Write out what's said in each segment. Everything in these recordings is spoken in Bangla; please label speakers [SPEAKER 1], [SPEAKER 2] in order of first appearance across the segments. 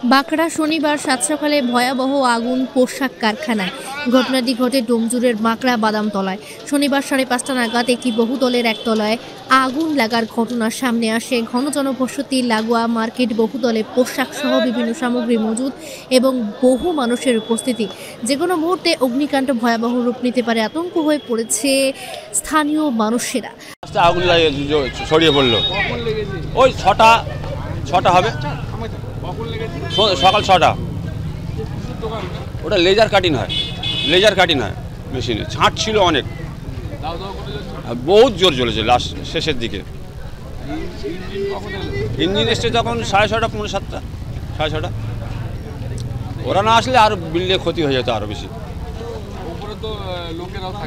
[SPEAKER 1] বাঁকড়া শনিবার সাত সকালে ভয়াবহ আগুন পোশাক কারখানায়। ঘটনাটি ঘটে ডোমজুড়ের বাঁকড়া বাদামতলায়। শনিবার 5:30 নাগাদ একটি বহুতলের একতলায় আগুন লাগার ঘটনা সামনে আসে। ঘন জনবসতি লাগোয়া মার্কেট বহুতলে পোশাক সহ বিভিন্ন সামগ্রী মজুদ এবং বহু মানুষের উপস্থিতি। যে কোনো মুহূর্তে অগ্নিকাণ্ড ভয়াবহ রূপ নিতে পারে, আতঙ্ক হয়ে পড়েছে স্থানীয় মানুষেরা।
[SPEAKER 2] আগুন ছড়িয়ে পড়লো, ওই ছটা হবে, সকাল 6টা। ওটা লেজার কাটিং হয় মেশিনে। ছাঁট ছিল অনেক, বহুত জোর জ্বলেছে লাস্ট শেষের দিকে। ইঞ্জিন এসছে তখন 6:30 পৌনে 7টা, 6:30। ওরা না আসলে আর বিল্ডে ক্ষতি হয়ে যেত আরো বেশি।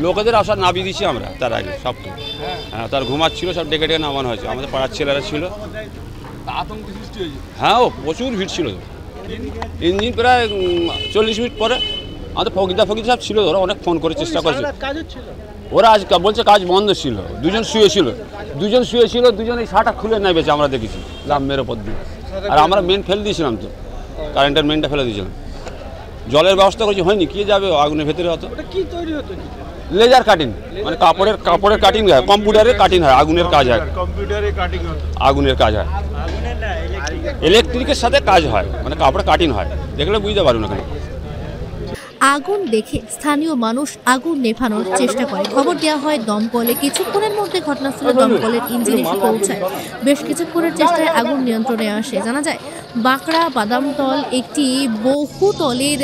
[SPEAKER 2] লোকেদের আসার নামিয়ে দিয়েছি আমরা তার আগে সব। হ্যাঁ, তার ঘুমাচ্ছিল, সব ডেকে ডেকে নামানো হয়েছে। আমাদের পাড়ার ছেলেরা ছিল। হ্যাঁ, ও প্রচুর ভিড় ছিল। ইঞ্জিন প্রায় 40 মিনিট পরে আমাদের ফকিদা সব ছিল, ওরা অনেক ফোন করে চেষ্টা করেছে। ওরা আজ বলছে কাজ বন্ধ ছিল। দুজন শুয়েছিল, দুজন এই শাটা খুলে নেবেছে, আমরা দেখেছি লাভ মেরে পর দিয়ে। আর আমরা মেন ফেলে দিয়েছিলাম, তো কারেন্টের মেনটা ফেলে দিয়েছিলাম। জলের ব্যবস্থা করেছি, হয়নি। কি যাবে আগুনের ভেতরে? হতো লেজার কাটিং, মানে কাপড়ের কাটিং হয়, কম্পিউটারের কাটিং হয়, আগুনের কাজ হয়। ইলেকট্রিকের সাথে কাজ হয়, মানে কাপড়ের কাটিং হয়। দেখলে বুঝতে পারবেন না।
[SPEAKER 1] আগুন দেখে স্থানীয় মানুষ আগুন নেভানোর চেষ্টা করে। খবর দেওয়া হয় দমকলে। কিছুক্ষণের মধ্যে ঘটনাস্থলে দমকলের ইঞ্জিন এসে পৌঁছায়। বেশ কিছুক্ষণের চেষ্টায় আগুন নিয়ন্ত্রণে আসে। জানা যায়, বাঁকড়া বাদামতল একটি বহুতলের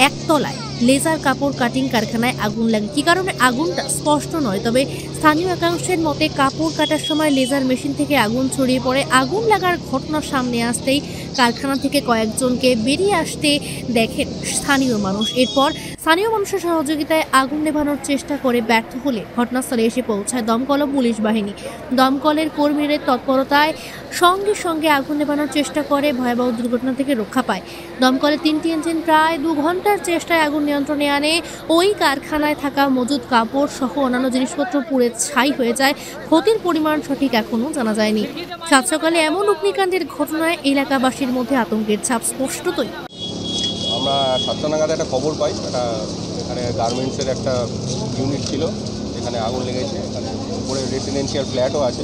[SPEAKER 1] একতলায় লেজার কাপড় কাটিং কারখানায় আগুন লাগে। কি কারণে আগুনটা স্পষ্ট নয়, তবে স্থানীয় একাংশের মতে কাপড় কাটার সময় লেজার মেশিন থেকে আগুন ছড়িয়ে পড়ে। আগুন লাগার ঘটনা সামনে আসতেই কারখানা থেকে কয়েকজনকে বেরিয়ে আসতে দেখেন স্থানীয় মানুষ। এরপর স্থানীয় মানুষের সহযোগিতায় আগুন নেভানোর চেষ্টা করে ব্যর্থ হলে ঘটনাস্থলে এসে পৌঁছায় দমকল ও পুলিশ বাহিনী। দমকলের কর্মীদের তৎপরতায় সঙ্গে সঙ্গে আগুন নেভানোর চেষ্টা করে ভয়াবহ দুর্ঘটনা থেকে রক্ষা পায়। দমকলের 3টি ইঞ্জিন প্রায় 2 ঘন্টার চেষ্টায় আগুন নিয়ন্ত্রণে আনে। ওই কারখানায় থাকা মজুদ কাপড় সহ অন্যান্য জিনিসপত্র পুড়ে ছাই হয়ে যায়। ক্ষতির পরিমাণ সঠিক এখনও জানা যায়নি। সাত সকালে এমন অগ্নিকাণ্ডের ঘটনায় এলাকাবাসীর মধ্যে আতঙ্কের ছাপ স্পষ্টতই।
[SPEAKER 3] আমরা 7টা নাগাদ একটা খবর পাই, এখানে গার্মেন্টসের একটা ইউনিট ছিল, এখানে আগুন লেগেছে। এখানে উপরে রেসিডেন্সিয়াল ফ্ল্যাটও আছে।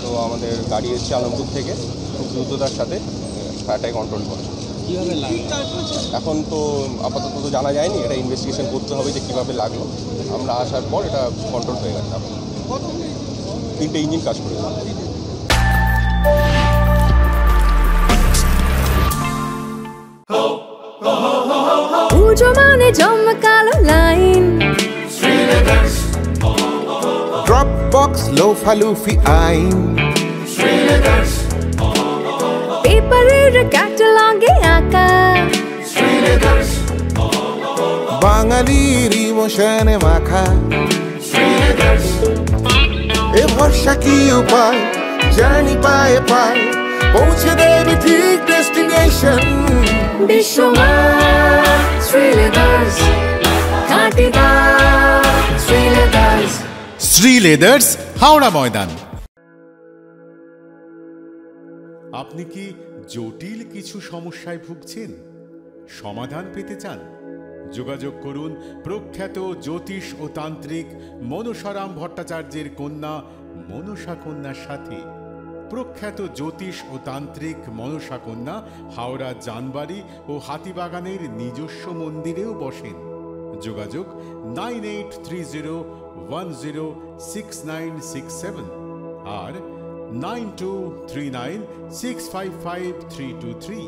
[SPEAKER 3] তো আমাদের গাড়ি এসছে আলমপুর থেকে, খুব দ্রুততার সাথে ফায়ারটাকে কন্ট্রোল করে। এখন তো আপাতত তো জানা যায়নি, এটা ইনভেস্টিগেশন করতে হবে যে কীভাবে লাগলো। আমরা আসার পর এটা কন্ট্রোল হয়ে গেছে। এখন 3টে ইঞ্জিন কাজ করে।
[SPEAKER 4] জমকালো লাইন,
[SPEAKER 5] ড্রপবক্স লোফালুফি আইন,
[SPEAKER 4] পেপারের ক্যাটালগে আঁকা,
[SPEAKER 5] বাঙালির ইমোশনে মাখা। এ ভরসা কি উপায়, জার্নি পায়ে পায় পৌঁছে দেবে ঠিক ডেস্টিনেশন।
[SPEAKER 4] বিশ্বমান শ্রীলেদার্স, কাটিদার শ্রীলেদার্স।
[SPEAKER 6] শ্রীলেদার্স, হাওড়া ময়দান। আপনি কি জটিল কিছু সমস্যায় ভুগছেন? সমাধান পেতে চান? যোগাযোগ করুন প্রখ্যাত জ্যোতিষ ও তান্ত্রিক মনসারাম ভট্টাচার্যের কন্যা মনসা কন্যার সাথে। প্রখ্যাত জ্যোতিষ ও তান্ত্রিক মনসা কন্যা হাওড়া জানবাড়ি ও হাতিবাগানের নিজস্ব মন্দিরেও বসেন। যোগাযোগ 9830106967 আর 9239655323।